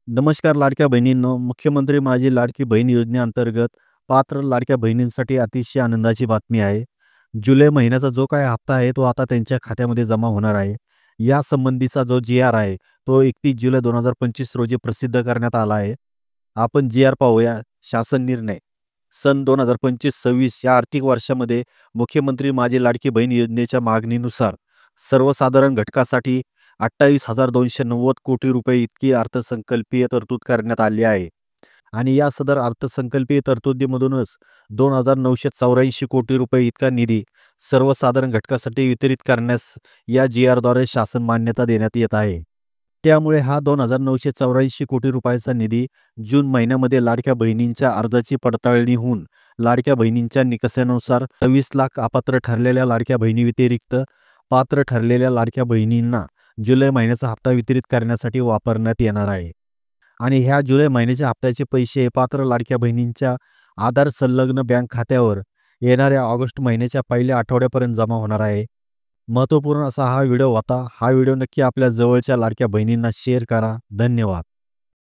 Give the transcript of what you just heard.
नमस्कार लाडक्या बहिणींनो, मुख्यमंत्री माझी लाडकी बहीण योजनेअंतर्गत पात्र लाडक्या बहिणींसाठी अतिशय आनंदाची बातमी आहे. जुलै महिन्याचा जो काही हप्ता आहे, तो आता त्यांच्या खात्यामध्ये जमा होणार आहे. यासंबंधीचा जो जी-आर आहे, तो 31 जुलै 2025 रोजी प्रसिद्ध करण्यात आला आहे. आपण जी-आर पाहूया. शासन निर्णय. सन 2025-26 या आर्थिक वर्षामध्ये मुख्यमंत्री माझी लाडकी बहीण योजनेच्या मागणीनुसार सर्वसाधारण घटकासाठी 28,290 कोटी रुपये इतकी अर्थसंकल्पीय तरतूद करण्यात आली आहे. आणि या सदर अर्थसंकल्पीय तरतुदीमधूनच 2,984 कोटी रुपये इतका निधी सर्वसाधारण घटकासाठी वितरित करण्यास या जी-आरद्वारे शासन मान्यता देण्यात येत आहे. त्यामुळे हा 2,984 कोटी रुपयाचा निधी जून महिन्यामध्ये लाडक्या बहिणींच्या अर्जाची पडताळणी होऊन लाडक्या बहिणींच्या निकषानुसार 26 लाख अपात्र ठरलेल्या लाडक्या बहिणीव्यतिरिक्त पात्र ठरलेल्या लाडक्या बहिणींना जुलै महिन्याचा हप्ता वितरित करण्यासाठी वापरण्यात येणार आहे. आणि ह्या जुलै महिन्याच्या हप्त्याचे पैसे पात्र लाडक्या बहिणींच्या आधार संलग्न बँक खात्यावर येणाऱ्या ऑगस्ट महिन्याच्या पहिल्या आठवड्यापर्यंत जमा होणार आहे. महत्त्वपूर्ण असा हा व्हिडिओ होता. हा व्हिडिओ नक्की आपल्या जवळच्या लाडक्या बहिणींना शेअर करा. धन्यवाद.